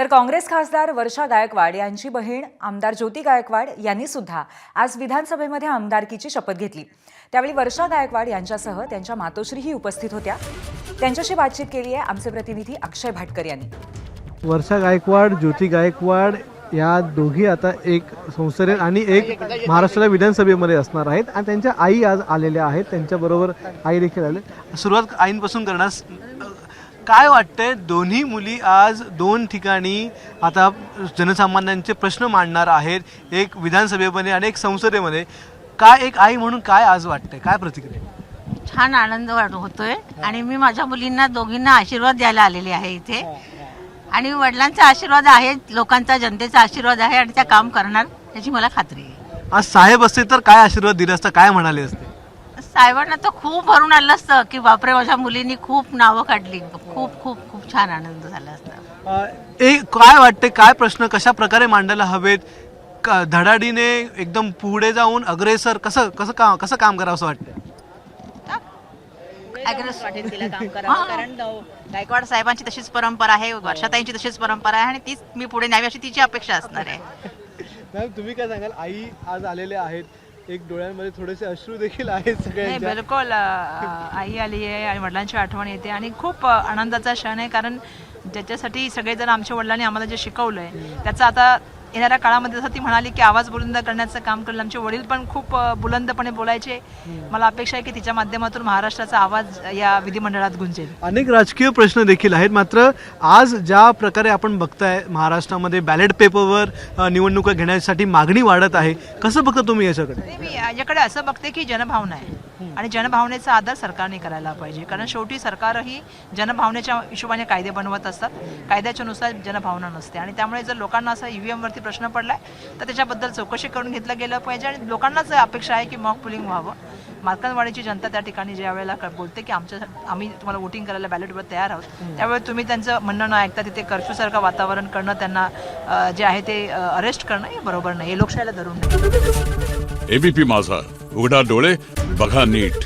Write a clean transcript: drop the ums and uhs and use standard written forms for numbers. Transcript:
तर काँग्रेस खासदार वर्षा गायकवाड यांची बहीण आमदार ज्योती गायकवाड यांनी सुद्धा आज विधानसभेमध्ये आमदारकीची शपथ घेतली। त्यावेळी वर्षा गायकवाड यांच्यासह त्यांच्या मातोश्रीही उपस्थित होत्या। त्यांच्याशी बातचीत केली आहे आमचे प्रतिनिधी अक्षय भाटकर यांनी। वर्षा गायकवाड, ज्योती गायकवाड या दोघी आता एक संसदेत आणि एक महाराष्ट्राला विधानसभेमध्ये असणार आहेत आणि त्यांच्या आई आज आलेल्या आहेत। त्यांच्याबरोबर आई देखील आले। सुरुवात आईंपासून करण्यास काय वाटतंय? दोन्ही मुली आज दोन ठिकाणी आता जनसामान्यांचे प्रश्न मांडणार आहेत, एक विधानसभेमध्ये आणि एक संसदेमध्ये। काय एक आई म्हणून काय आज वाटतंय, काय प्रतिक्रिया? छान आनंद होतोय आणि मी माझ्या मुलींना दोघींना आशीर्वाद द्यायला आलेली आहे इथे आणि वडिलांचा आशीर्वाद आहे, लोकांचा जनतेचा आशीर्वाद आहे आणि त्या काम करणार याची मला खात्री आहे। आज साहेब असते तर काय आशीर्वाद दिला असता, काय म्हणाले असते? साहेबांना तर खूप भरून आलं असतं की बापरे माझ्या मुलींनी खूप नावं काढली, खूप खूप खूप छान आनंद झाला असता। एक काय वाटते, काय प्रश्न कशा प्रकारे मांडायला हवेत? धडाडीने एकदम पुढे जाऊन अग्रेसर कसं कसं काम करावं असं वाटतं? कारण गायकवाड साहेबांची तशीच परंपरा आहे, वर्षाताईंची तशीच परंपरा आहे आणि तीच मी पुढे न्यावी अशी तिची अपेक्षा असणार आहे। मॅम तुम्ही काय सांगाल? आई आज आलेले आहेत, एक डोळ्यांमध्ये थोडेसे अश्रू देखील आहेत सगळ्यांच्या। बिलकुल आई आली आहे आणि वडिलांची आठवण येते आणि खूप आनंदाचा क्षण आहे, कारण ज्याच्यासाठी सगळेजण आमच्या वडिलांनी आम्हाला जे शिकवलं आहे त्याचा आता येणाऱ्या काळामध्ये जसं ती म्हणाली की आवाज बुलंद करण्याचं काम केलं। आमचे वडील पण खूप बुलंदपणे बोलायचे। मला अपेक्षा आहे की तिच्या माध्यमातून महाराष्ट्राचा आवाज या विधिमंडळात गुंजेल। अनेक राजकीय प्रश्न देखील आहेत, मात्र आज ज्या प्रकारे आपण बघताय महाराष्ट्रामध्ये बॅलेट पेपरवर निवडणुका घेण्यासाठी मागणी वाढत आहे, कसं बघता तुम्ही याच्याकडे? मी याच्याकडे असं बघते की जनभावना आहे आणि जनभावनेचा आदर सरकारने करायला पाहिजे, कारण शेवटी सरकारही जनभावनेच्या हिशोबाने कायदे बनवत असतात, कायद्याच्या नुसार जनभावना नसते आणि त्यामुळे जर लोकांना असा ईव्हीएम वरती प्रश्न पडलाय तर त्याच्याबद्दल चौकशी करून घेतलं गेलं पाहिजे आणि लोकांनाच अपेक्षा आहे की मॉक पोलिंग व्हावं। मार्कंडवाडीची जनता त्या ठिकाणी ज्या वेळेला बोलते की आम्ही तुम्हाला वोटिंग करायला बॅलेटवर तयार आहोत, त्यावेळी तुम्ही त्यांचं म्हणणं न ऐकता तिथे कर्फ्यूसारखं वातावरण करणं, त्यांना जे आहे ते अरेस्ट करणं हे बरोबर नाही, हे लोकशाहीला धरून नाही। एबीपी माझा, उघडा डोळे बघा नीट।